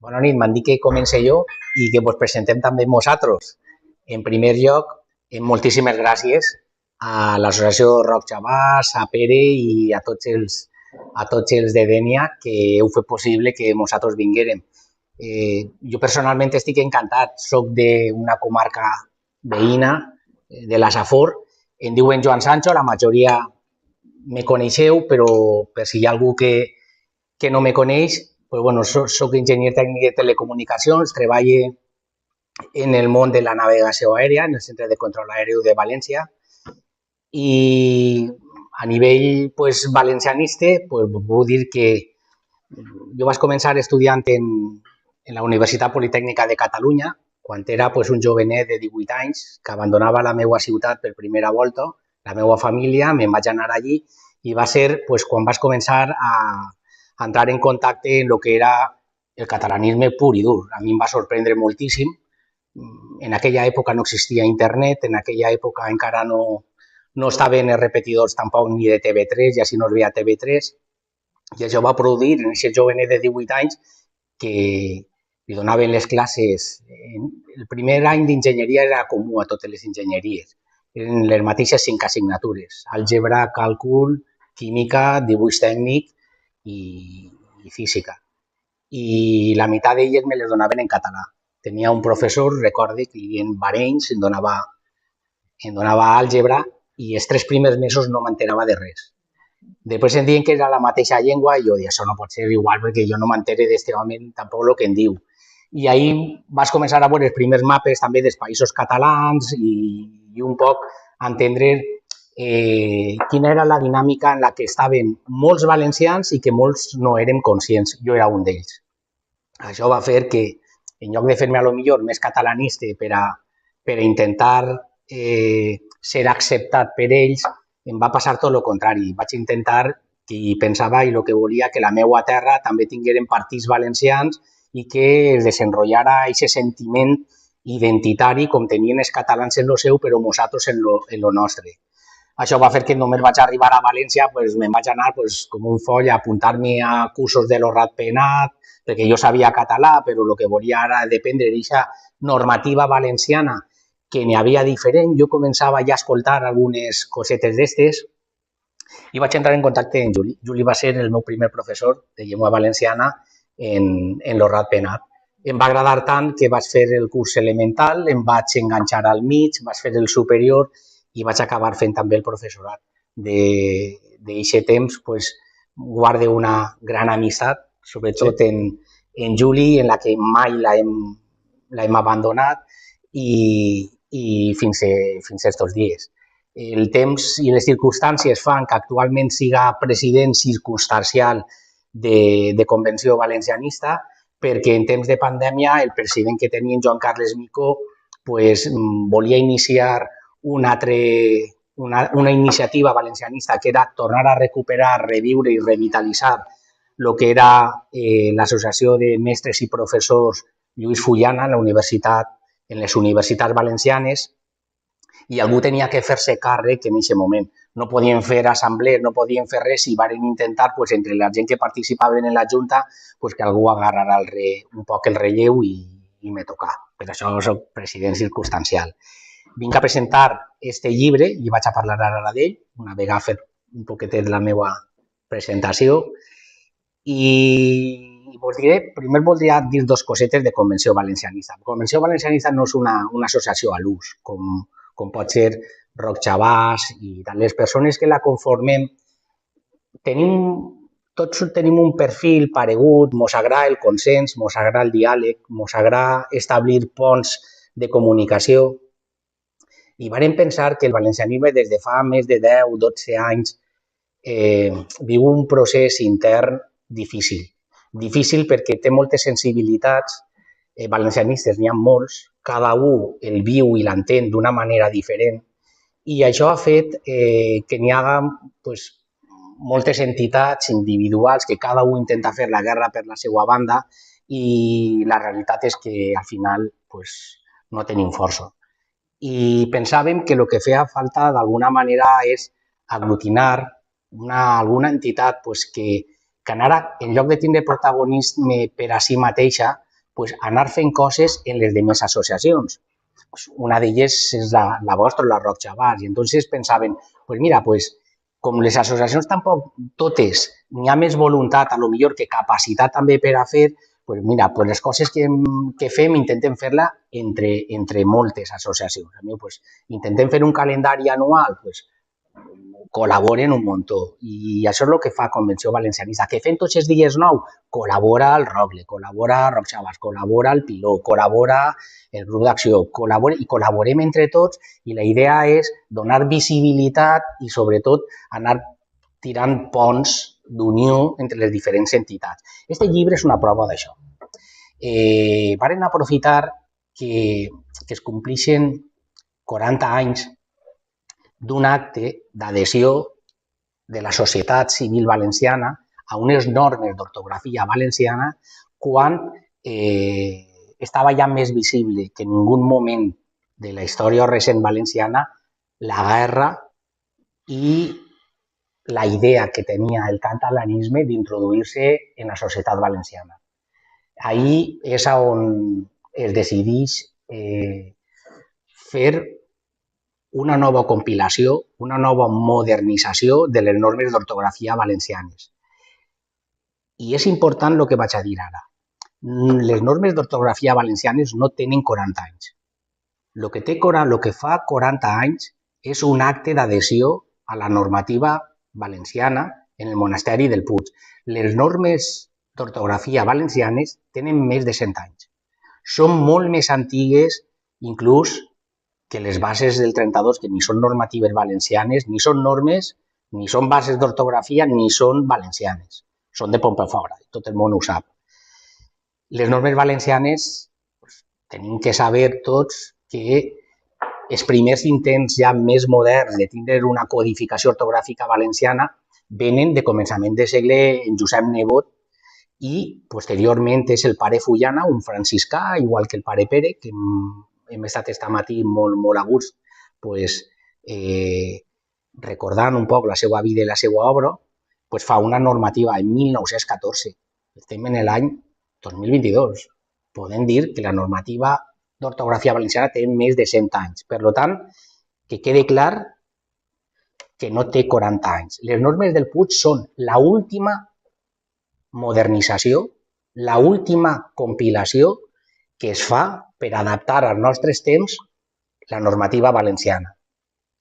Bona nit, m'han dit que comenci jo i que vos presentem també nosaltres. En primer lloc, moltíssimes gràcies a l'associació Roc Xavàs, a Pere i a tots els de Dènia que heu fet possible que nosaltres vinguérem. Jo personalment estic encantat, soc d'una comarca veïna, de la Safor, em diuen Joan Sancho, la majoria me coneixeu, però per si hi ha algú que no me coneix, pues bueno, soc enginyer tècnic de telecomunicacions, treballo en el món de la navegació aèria, en el Centre de Control Aeri de València, i a nivell pues, valencianista pues, vull dir que jo vaig començar estudiant en la Universitat Politècnica de Catalunya, quan era pues, un jovenet de 18 anys que abandonava la meva ciutat per primera volta, la meva família, me'n vaig anar allí i va ser pues, quan vaig començar a entrar en contacte amb el que era el catalanisme pur i dur. A mi em va sorprendre moltíssim. En aquella època no existia internet, en aquella època encara no estaven els repetidors tampoc ni de TV3, i així no es veia TV3, i això va produir en aquest jovenet de 18 anys que li donaven les classes. El primer any d'enginyeria era comú a totes les enginyeries. Eren les mateixes 5 assignatures: àlgebra, càlcul, química, dibuix tècnic i física. I la meitat d'elles me les donaven en català. Tenia un professor, recorde, que li deien Barenys, em donava àlgebra i els 3 primers mesos no m'enterava de res. Després em diuen que era la mateixa llengua i jo deia, això no pot ser igual perquè jo no m'entere d'este home tampoc el que em diu. I ahir vas començar a veure els primers mapes també dels països catalans i un poc entendre quina era la dinàmica en la que estaven molts valencians i que molts no érem conscients. Jo era un d'ells. Això va fer que, en lloc de fer-me a lo millor més catalanista per a intentar ser acceptat per ells, em va passar tot el contrari. Vaig intentar i pensava i el que volia que la meva terra també tingueren partits valencians i que es desenrotllara aquest sentiment identitari com tenien els catalans en el seu, però nosaltres en el nostre. Això va fer que només vaig arribar a València, pues, me'n vaig anar pues, com un foll a apuntar-me a cursos de lo Ratpenat, perquè jo sabia català, però el que volia era dependre d'aquesta normativa valenciana que n'hi havia diferent. Jo començava ja a escoltar algunes cosetes d'estes i vaig entrar en contacte amb Juli. Juli va ser el meu primer professor de llengua valenciana en lo Ratpenat. Em va agradar tant que vaig fer el curs elemental, em vaig enganxar al mig, vaig fer el superior i vaig acabar fent també el professorat. D'aquest temps pues, guardo una gran amistat, sobretot en Juli, en la que mai l'hem abandonat i fins a estos dies. El temps i les circumstàncies fan que actualment siga president circumstancial de Convenció Valencianista, perquè en temps de pandèmia el president que tenia, Joan Carles Micó, pues, volia iniciar una iniciativa valencianista que era tornar a recuperar, reviure i revitalitzar el que era l'Associació de Mestres i Professors Lluís Fullana en les universitats valencianes, i algú tenia que fer-se càrrec en aquest moment. No podien fer assemblees, no podien fer res i van intentar, pues, entre la gent que participaven en la Junta, pues, que algú agarrara un poc el relleu i me tocà. Per això soc president circumstancial. Vinc a presentar este llibre i vaig a parlar ara d'ell, una vegada fet un poquetet la meva presentació. I vos diré, primer voldria dir dos cosetes de Convenció Valencianista. Convenció Valencianista no és una associació a l'ús, com pot ser Roc Xavàs i tant. Les persones que la conformem tots tenim un perfil paregut, mos agrada el consens, mos agrada el diàleg, mos agrada establir ponts de comunicació, i vàrem pensar que el valencianisme des de fa més de 10-12 anys viu un procés intern difícil. Difícil perquè té moltes sensibilitats valencianistes, n'hi ha molts, cada un el viu i l'entén d'una manera diferent, i això ha fet que n'hi haga pues, moltes entitats individuals que cada un intenta fer la guerra per la seva banda i la realitat és que al final pues, no tenim força. I pensàvem que el que feia falta d'alguna manera és aglutinar alguna entitat pues, que anara, en lloc de tindre protagonisme per a si mateixa, pues, anar fent coses en les demés associacions. Pues una d'elles és la vostra, la Roc Xavars, i entonces pensaven, pues mira, pues, com les associacions tampoc totes n'hi ha més voluntat, a lo millor que capacitat també per a fer, pues mira, pues les coses que fem intentem fer-la entre moltes associacions. Pues, intentem fer un calendari anual, pues, col·laboren un muntó. I això és el que fa Convenció Valencianista, que fem tots els dies 9, col·labora el Rogle, col·labora Roc Xavars, col·labora el Piló, col·labora el grup d'acció, col·laborem entre tots i la idea és donar visibilitat i sobretot anar tirant ponts d'unió entre les diferents entitats. Este llibre és una prova d'això. Varen aprofitar que es complixen 40 anys d'un acte d'adhesió de la societat civil valenciana a unes normes d'ortografia valenciana quan estava ja més visible que en ningú moment de la història recent valenciana la guerra i la idea que tenia el catalanisme d'introduir-se en la societat valenciana. Ahí és on es decideix fer una nova compilació, una nova modernització de les normes d'ortografia valencianes. I és important el que vaig a dir ara. Les normes d'ortografia valencianes no tenen 40 anys. El que fa 40 anys és un acte d'adhesió a la normativa valenciana en el monasteri del Puig. Les normes d'ortografia valencianes tenen més de 100 anys. Són molt més antigues, inclús, que les bases del 32, que ni són normatives valencianes, ni són normes, ni són bases d'ortografia, ni són valencianes. Són de Pompefabra, tot el món ho sap. Les normes valencianes, tenim que saber tots que els primers intents ja més moderns de tindre una codificació ortogràfica valenciana venen de començament de segle en Josep Nebot i posteriorment és el pare Fullana, un franciscà, igual que el pare Pere, que hem estat esta matí molt a gust recordant un poc la seva vida i la seva obra, fa una normativa en 1914. Estem en l'any 2022. Podem dir que la normativa d'ortografia valenciana té més de 100 anys. Per tant, que quede clar que no té 40 anys. Les normes del Puig són l'última modernització, l'última compilació que es fa per adaptar als nostres temps la normativa valenciana.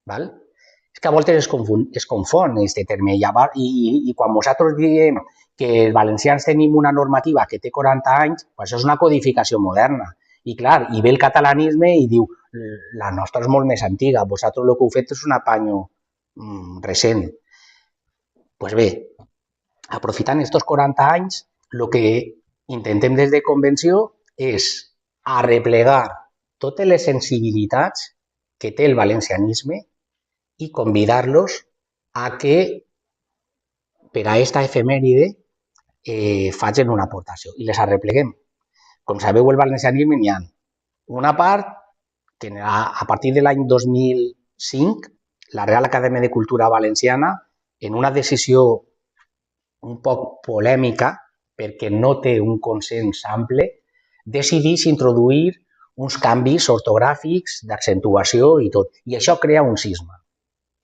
És que a voltes es confon aquest terme i quan nosaltres diem que els valencians tenim una normativa que té 40 anys, això és una codificació moderna. I clar, i ve el catalanisme i diu la nostra és molt més antiga, vosaltres el que heu fet és un apanyo recent. Doncs bé, aprofitant aquests 40 anys, el que intentem des de Convenció és arreplegar totes les sensibilitats que té el valencianisme i convidar-los a que per a aquesta efemèride facin una aportació i les arrepleguem. Com sabeu, el valencianisme n'hi ha una part que a partir de l'any 2005 la Real Acadèmia de Cultura Valenciana, en una decisió un poc polèmica perquè no té un consens ample, decideix introduir uns canvis ortogràfics, d'accentuació i tot. I això crea un cisma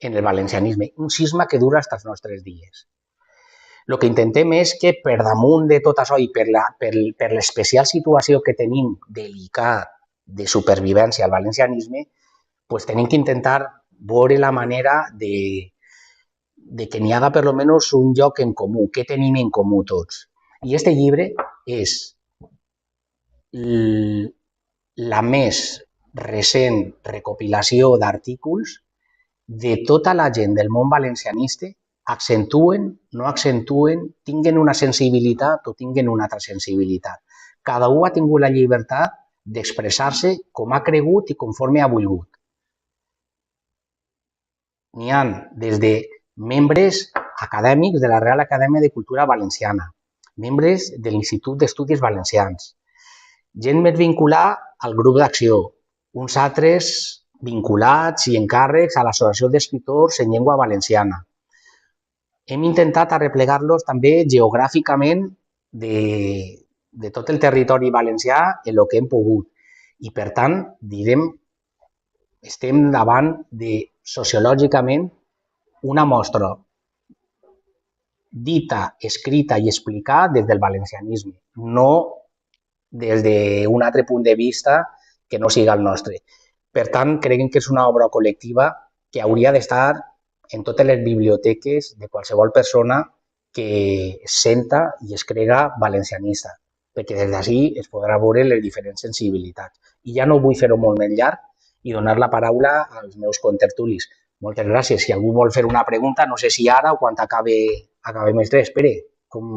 en el valencianisme, un cisma que dura fins als nostres dies. El que intentem és que per damunt de tot això i per l'especial situació que tenim delicada de supervivència al valencianisme, tenim que intentar veure la manera de que n'hi haga per almenys un lloc en comú, què tenim en comú tots. I aquest llibre és la més recent recopilació d'artículs de tota la gent del món valencianista, accentuen, no accentuen, tinguen una sensibilitat o tinguen una altra sensibilitat. Cada un ha tingut la llibertat d'expressar-se com ha cregut i conforme ha volgut. N'hi ha des de membres acadèmics de la Real Acadèmia de Cultura Valenciana, membres de l'Institut d'Estudis Valencians, gent més vinculada al grup d'acció, uns altres vinculats i encàrrecs a l'Associació d'Escriptors en Llengua Valenciana. Hem intentat arreplegar-los també geogràficament de tot el territori valencià en el que hem pogut. I, per tant, direm, estem davant de, sociològicament, una mostra dita, escrita i explicada des del valencianisme, no des d'un altre punt de vista que no siga el nostre. Per tant, creiem que és una obra col·lectiva que hauria d'estar en totes les biblioteques de qualsevol persona que es senta i es crega valencianista, perquè des d'ací es podrà veure les diferents sensibilitats. I ja no vull fer-ho molt més llarg i donar la paraula als meus contertulis. Moltes gràcies. Si algú vol fer una pregunta, no sé si ara o quan acabem els tres. Pere, com